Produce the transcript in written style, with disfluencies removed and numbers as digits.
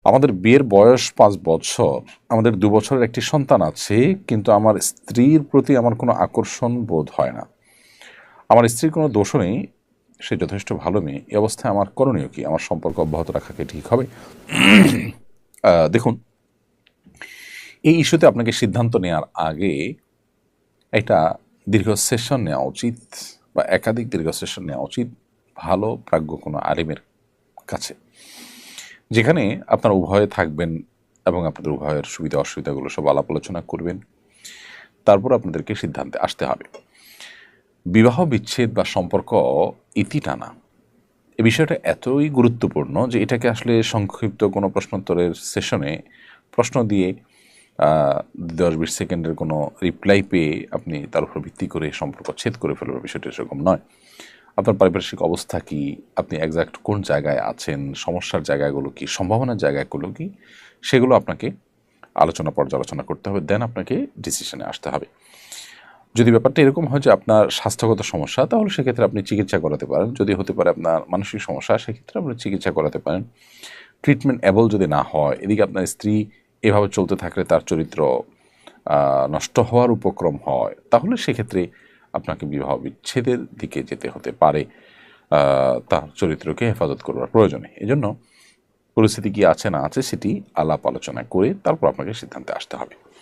আমাদের বিয়ের বয়স ৫ বছর, আমাদের ২ বছরের একটি সন্তান আছে, কিন্তু আমার স্ত্রীর প্রতি আমার কোনো আকর্ষণ বোধ হয় না। আমার স্ত্রীর কোনো দোষও নেই, সে যথেষ্ট ভালো মেয়ে। এই অবস্থায় আমার করণীয় কি? আমার সম্পর্ক অব্যাহত রাখা কি ঠিক হবে? দেখুন, এই ইস্যুতে আপনাকে সিদ্ধান্ত নেওয়ার আগে একটা দীর্ঘ সেশন নেওয়া উচিত, বা একাধিক দীর্ঘ সেশন নেওয়া উচিত ভালো প্রাজ্ঞ কোনো আলিমের কাছে, যেখানে আপনারা উভয়ে থাকবেন এবং আপনাদের উভয়ের সুবিধা অসুবিধাগুলো সব আলাপ আলোচনা করবেন। তারপর আপনাদেরকে সিদ্ধান্তে আসতে হবে। বিবাহ বিচ্ছেদ বা সম্পর্ক ইতি টানা, এই বিষয়টা এতই গুরুত্বপূর্ণ যে এটাকে আসলে সংক্ষিপ্ত কোনো প্রশ্নোত্তরের সেশনে প্রশ্ন দিয়ে 10-20 সেকেন্ডের কোনো রিপ্লাই পেয়ে আপনি তার উপর ভিত্তি করে সম্পর্ক ছেদ করে ফেলবেন, বিষয়টা সেরকম নয়। আপনার পারিপার্শ্বিক অবস্থা কী, আপনি একজ্যাক্ট কোন জায়গায় আছেন, সমস্যার জায়গাগুলো কী, সম্ভাবনার জায়গাগুলো কী, সেগুলো আপনাকে আলোচনা পর্যালোচনা করতে হবে, দেন আপনাকে ডিসিশনে আসতে হবে। যদি ব্যাপারটা এরকম হয় যে আপনার স্বাস্থ্যগত সমস্যা, তাহলে সেক্ষেত্রে আপনি চিকিৎসা করাতে পারেন। যদি হতে পারে আপনার মানসিক সমস্যা, সেক্ষেত্রে আপনি চিকিৎসা করাতে পারেন। ট্রিটমেন্ট অ্যাবল যদি না হয়, এদিকে আপনার স্ত্রী এভাবে চলতে থাকলে তার চরিত্র নষ্ট হওয়ার উপক্রম হয়, তাহলে সেক্ষেত্রে আপনাকে বিবাহ বিচ্ছেদের দিকে যেতে হতে পারে, তার চরিত্রকে হেফাজত করবার প্রয়োজনে। এজন্য পরিস্থিতি কি আছে না আছে সেটি আলাপ আলোচনা করে তারপর আপনাকে সিদ্ধান্তে আসতে হবে।